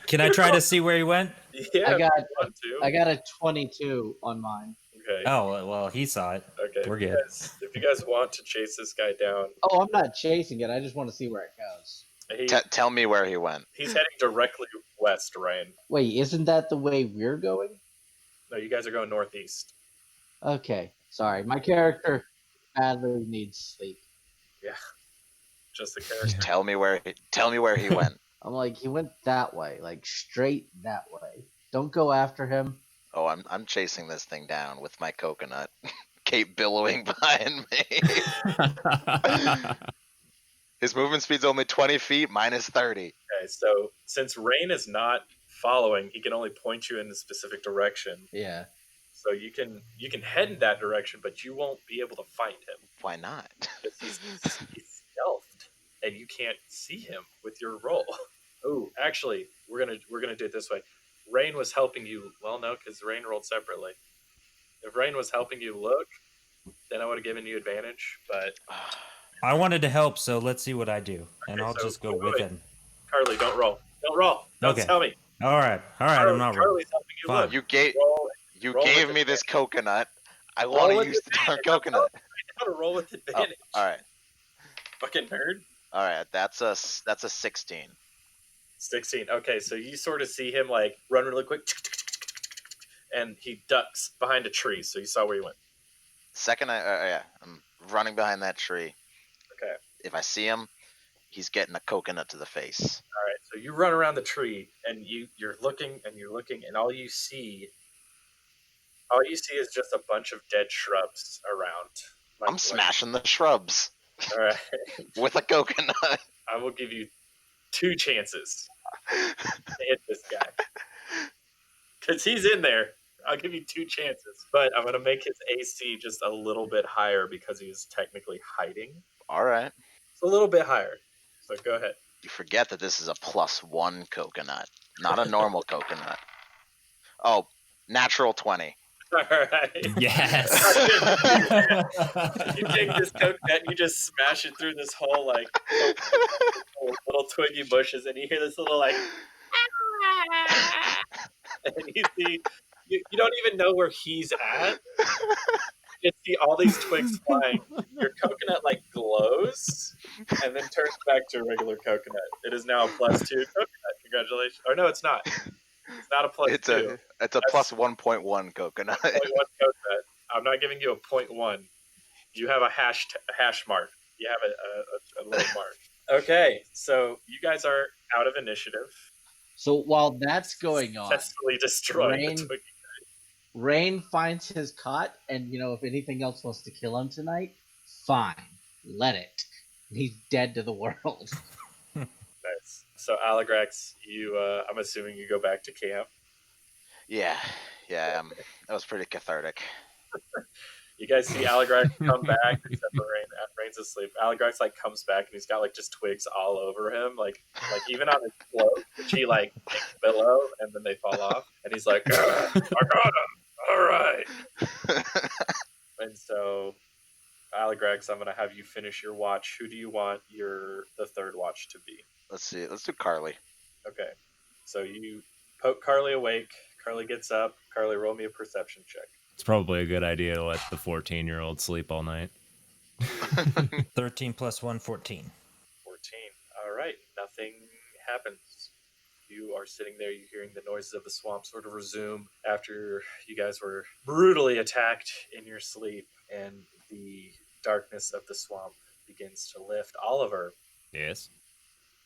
Can I try to see where he went? Yeah. I got if you want to. I got a 22 on mine. Okay. Oh, well, he saw it. Okay. We're good. If you guys want to chase this guy down, Oh, I'm not chasing it. I just want to see where it goes. Tell me where he went. he's heading directly west, Ryan. Wait, isn't that the way we're going? No, you guys are going northeast. Okay, sorry. My character badly needs sleep. Yeah. Just the character. Tell me where he went. I'm like, he went that way, like straight that way. Don't go after him. Oh, I'm chasing this thing down with my coconut. Kate billowing behind me. His movement speed's only 20 feet, minus 30. Okay, so since Rain is not following, he can only point you in the specific direction. Yeah. So you can head in that direction, but you won't be able to find him. Why not? Because he's stealthed, and you can't see him with your roll. Oh, actually, we're gonna do it this way. Rain was helping you. Well, no, because Rain rolled separately. If Rain was helping you look, then I would have given you advantage. But I wanted to help, so let's see what I do. And Okay, I'll so just go wait, with wait. him. Carly, don't roll. Don't Okay. tell me. All right, I'm not rolling. Carly's helping you Fine. look. You gave Roll gave with me this coconut. I Roll want to with use the darn advantage. coconut. How to roll with Oh, advantage? all right. Fucking nerd. All right. That's a 16. 16. Okay, so you sort of see him like run really quick, and he ducks behind a tree. So you saw where he went. Second, I'm running behind that tree. Okay. If I see him, he's getting a coconut to the face. All right, so you run around the tree and you're looking and all you see is just a bunch of dead shrubs around. I'm smashing the shrubs. All right. With a coconut. I will give you 2 chances to hit this guy. Because he's in there. I'll give you 2 chances. But I'm going to make his AC just a little bit higher because he's technically hiding. All right. It's a little bit higher. So go ahead. You forget that this is a +1 coconut, not a normal coconut. Oh, natural 20. All right. Yes. You take this coconut and you just smash it through this whole, like, little twiggy bushes, and you hear this little, like, and you see, you don't even know where he's at. You just see all these twigs flying. Your coconut, like, glows and then turns back to a regular coconut. It is now a +2 coconut. Congratulations. Or no, it's not. It's not a +2. It's a +1.1 coconut. 0.1 coconut. I'm not giving you a 0.1. You have a hash mark. You have a little mark. Okay, so you guys are out of initiative. So while that's going on, Successfully destroyed the twiggy. Rain finds his cot, and if anything else wants to kill him tonight, fine, let it. He's dead to the world. Nice. So Aligrax, I'm assuming you go back to camp. Yeah. That was pretty cathartic. You guys see Aligrax come back, except for Rain's asleep. Aligrax comes back and he's got just twigs all over him, like even on his cloak, which he takes pillow and then they fall off, and he's like, I got him. All right. And so, Aligrax, I'm gonna have you finish your watch. Who do you want the third watch to be? Let's see. Let's do Carly. Okay. So you poke Carly awake. Carly gets up. Carly, roll me a perception check. It's probably a good idea to let the 14-year-old sleep all night. 13 + 1, 14. 14. All right. Nothing happens. You are sitting there. You're hearing the noises of the swamp sort of resume after you guys were brutally attacked in your sleep, and the darkness of the swamp begins to lift. Oliver. Yes?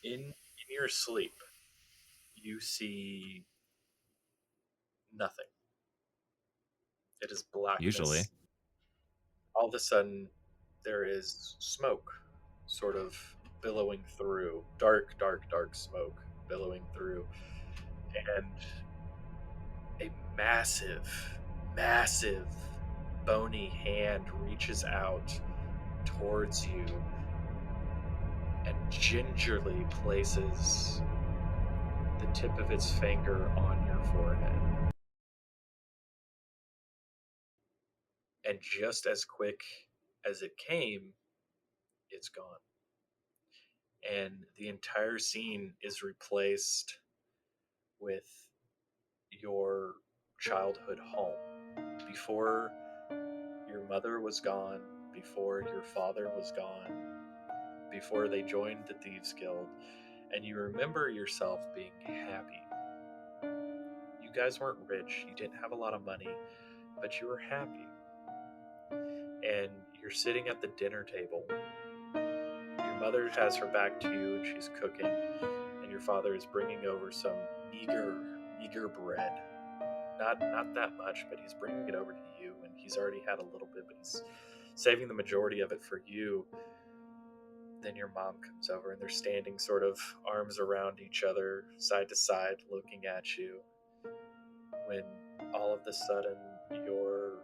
In your sleep, you see nothing. It is blackness. Usually. All of a sudden, there is smoke sort of billowing through. Dark smoke billowing through. And a massive, bony hand reaches out towards you and gingerly places the tip of its finger on your forehead. And just as quick as it came, it's gone. And the entire scene is replaced with your childhood home. Before your mother was gone, before your father was gone, before they joined the Thieves Guild, and you remember yourself being happy. You guys weren't rich, you didn't have a lot of money, but you were happy. And you're sitting at the dinner table. Your mother has her back to you and she's cooking, and your father is bringing over some meager bread. Not that much, but he's bringing it over to you, and he's already had a little bit, but he's saving the majority of it for you. Then your mom comes over, and they're standing sort of arms around each other, side to side, looking at you, when all of a sudden your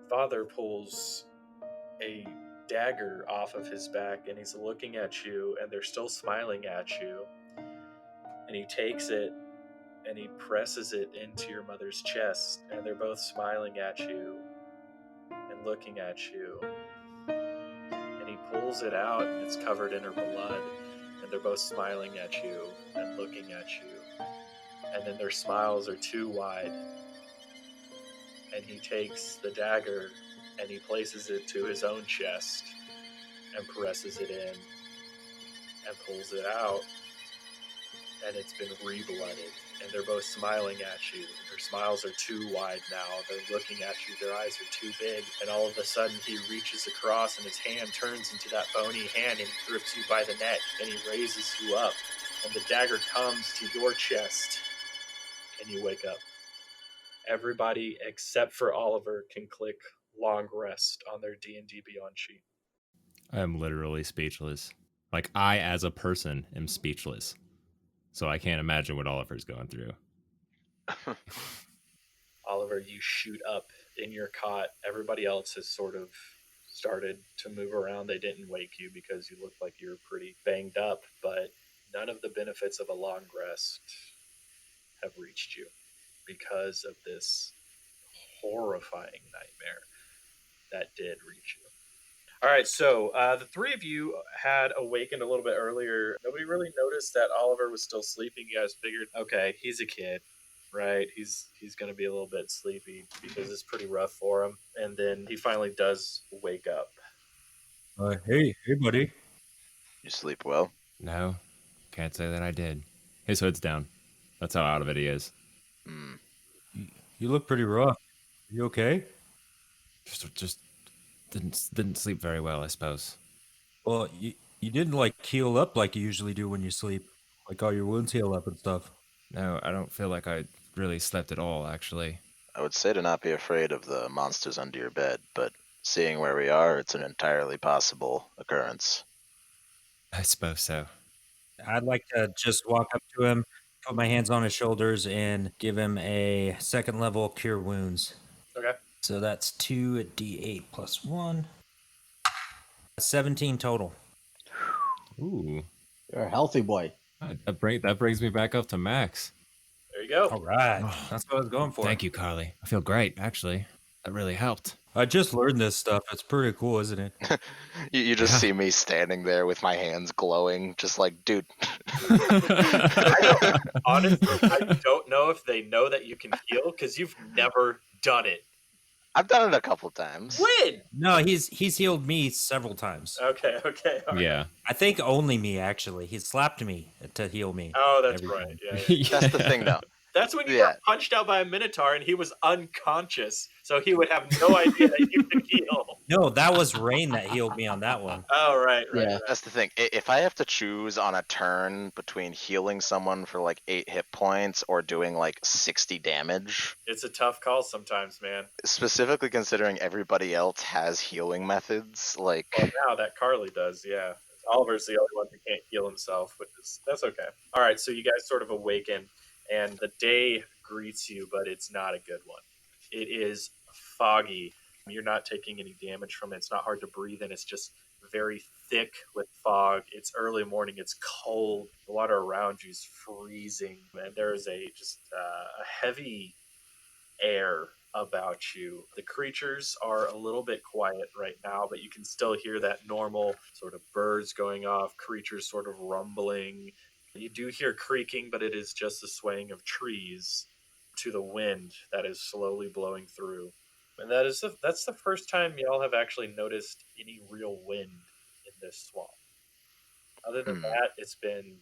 father pulls a dagger off of his back, and he's looking at you, and they're still smiling at you, and he takes it and he presses it into your mother's chest, and they're both smiling at you and looking at you, and he pulls it out and it's covered in her blood, and they're both smiling at you and looking at you, and then their smiles are too wide, and he takes the dagger and he places it to his own chest and presses it in and pulls it out, and it's been re-blooded. And they're both smiling at you. Their smiles are too wide now. They're looking at you. Their eyes are too big. And all of a sudden, he reaches across, and his hand turns into that bony hand, and he grips you by the neck, and he raises you up. And the dagger comes to your chest, and you wake up. Everybody except for Oliver can click long rest on their D&D Beyond sheet. I am literally speechless. Like, I, as a person, am speechless. So I can't imagine what Oliver's going through. Oliver, you shoot up in your cot. Everybody else has sort of started to move around. They didn't wake you because you looked like you were pretty banged up, but none of the benefits of a long rest have reached you because of this horrifying nightmare that did reach you. All right, so the three of you had awakened a little bit earlier. Nobody really noticed that Oliver was still sleeping. You guys figured, okay, he's a kid, right? He's going to be a little bit sleepy because it's pretty rough for him. And then he finally does wake up. Hey, buddy. You sleep well? No, can't say that I did. His hood's down. That's how out of it he is. You look pretty rough. You okay? Just didn't sleep very well, I suppose. Well, you didn't like heal up like you usually do when you sleep. Like all your wounds heal up and stuff. No, I don't feel like I really slept at all, actually. I would say to not be afraid of the monsters under your bed, but seeing where we are, it's an entirely possible occurrence. I suppose so. I'd like to just walk up to him, put my hands on his shoulders, and give him a second level cure wounds. Okay. So that's 2d8 plus 1. 17 total. Ooh. You're a healthy boy. That brings me back up to max. There you go. All right. That's what I was going for. Thank you, Carly. I feel great, actually. That really helped. I just learned this stuff. It's pretty cool, isn't it? You just see me standing there with my hands glowing, just like, dude. Honestly, I don't know if they know that you can heal because you've never done it. I've done it a couple times. When? No, he's healed me several times. Okay. All right. Yeah. I think only me, actually. He slapped me to heal me. Oh, that's every right. time. Yeah. That's the thing, though. That's when you got punched out by a minotaur and he was unconscious, so he would have no idea that you could heal. No, that was Rain that healed me on that one. Oh, right. Yeah. That's the thing. If I have to choose on a turn between healing someone for like 8 hit points or doing like 60 damage, It's a tough call sometimes, man. specifically considering everybody else has healing methods, like Well, now that Carly does, yeah. Oliver's the only one who can't heal himself, but that's okay. All right, so you guys sort of awaken, and the day greets you, but it's not a good one. It is foggy. You're not taking any damage from it. It's not hard to breathe in. It's just very thick with fog. It's early morning. It's cold. The water around you is freezing, and there is a heavy air about you. The creatures are a little bit quiet right now, but you can still hear that normal sort of birds going off, creatures sort of rumbling. You do hear creaking, but it is just the swaying of trees to the wind that is slowly blowing through. And that's the first time y'all have actually noticed any real wind in this swamp. Other than that, it's been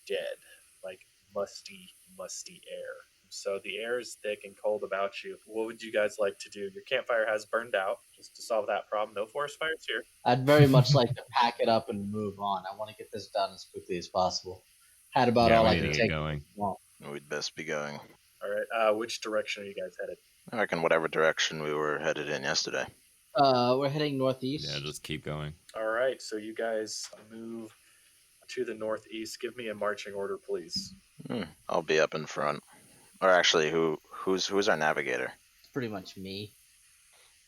dead, like musty air. So the air is thick and cold about you. What would you guys like to do? Your campfire has burned out, just to solve that problem. No forest fires here. I'd very much like to pack it up and move on. I want to get this done as quickly as possible. Had about all I we can need to take. get going. Well, we'd best be going. All right. Which direction are you guys headed? I reckon whatever direction we were headed in yesterday. we're heading northeast. Yeah, just keep going. All right. So you guys move to the northeast. Give me a marching order, please. I'll be up in front. Or actually, who's our navigator? It's pretty much me.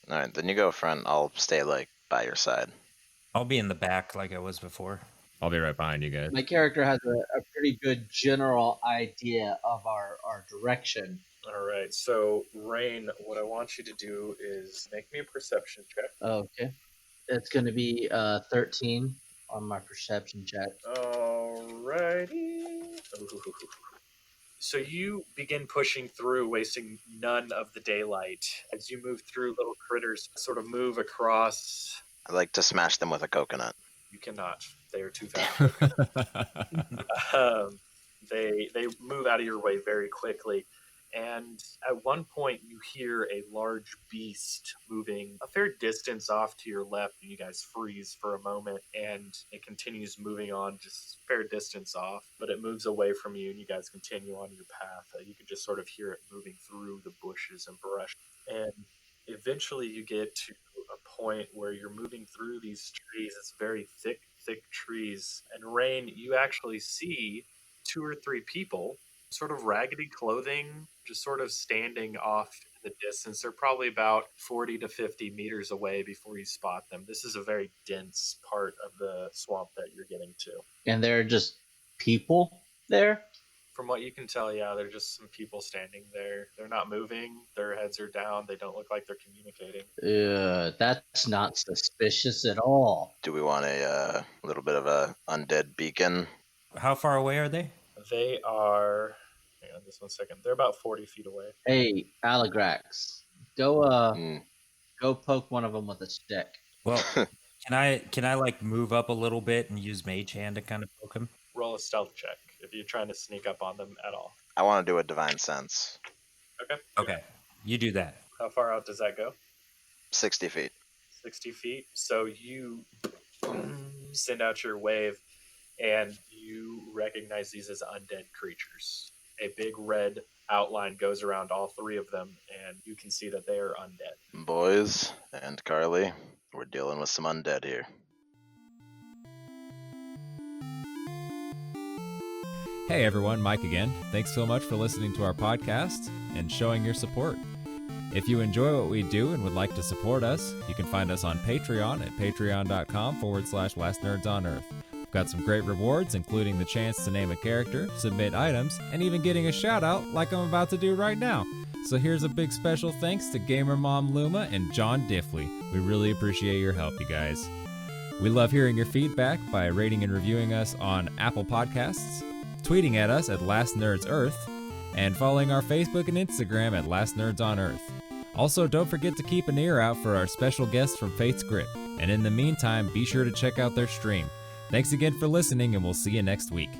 All right, then you go front. I'll stay like by your side. I'll be in the back like I was before. I'll be right behind you guys. My character has a pretty good general idea of our direction. All right. So, Rain, what I want you to do is make me a perception check. Okay. It's going to be 13 on my perception check. All righty. So you begin pushing through, wasting none of the daylight. As you move through, little critters sort of move across. I like to smash them with a coconut. You cannot. They are too fast. They move out of your way very quickly. And at one point, you hear a large beast moving a fair distance off to your left, and you guys freeze for a moment, and it continues moving on just a fair distance off, but it moves away from you, and you guys continue on your path. You can just sort of hear it moving through the bushes and brush. And eventually, you get to a point where you're moving through these trees. It's very thick, thick trees. And Rain, you actually see 2 or 3 people, sort of raggedy clothing, just sort of standing off in the distance. They're probably about 40 to 50 meters away before you spot them. This is a very dense part of the swamp that you're getting to. And there are just people there? From what you can tell, yeah, they're just some people standing there. They're not moving. Their heads are down. They don't look like they're communicating. That's not suspicious at all. Do we want a little bit of a undead beacon? How far away are they? They are... Hang on just 1 second. They're about 40 feet away. Hey, Aligrax, go poke one of them with a stick. Well, can I like move up a little bit and use Mage Hand to kind of poke him? Roll a stealth check if you're trying to sneak up on them at all. I want to do a divine sense. Okay, you do that. How far out does that go? 60 feet. 60 feet. So you send out your wave, and you recognize these as undead creatures. A big red outline goes around all 3 of them, and you can see that they are undead. Boys and Carly, we're dealing with some undead here. Hey everyone, Mike again. Thanks so much for listening to our podcast and showing your support. If you enjoy what we do and would like to support us, you can find us on Patreon at patreon.com/lastnerdsonearth. We've got some great rewards, including the chance to name a character, submit items, and even getting a shout out like I'm about to do right now. So here's a big special thanks to Gamer Mom Luma and John Diffley. We really appreciate your help, you guys. We love hearing your feedback by rating and reviewing us on Apple Podcasts, tweeting at us at LastNerdsEarth, and following our Facebook and Instagram at Last Nerds on Earth. Also, don't forget to keep an ear out for our special guests from Fate's Grip. And in the meantime, be sure to check out their stream. Thanks again for listening, and we'll see you next week.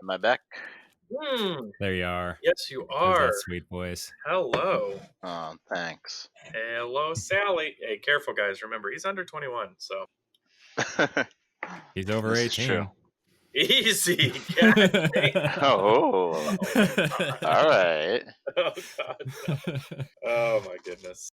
Am I back? There you are. Yes, you There's are. that sweet voice. Hello. Oh, thanks. Hello, Sally. Hey, careful, guys. Remember, he's under 21, so... He's over This is 18. true. Easy. God dang. Oh, all right. Oh, God. Oh, my goodness.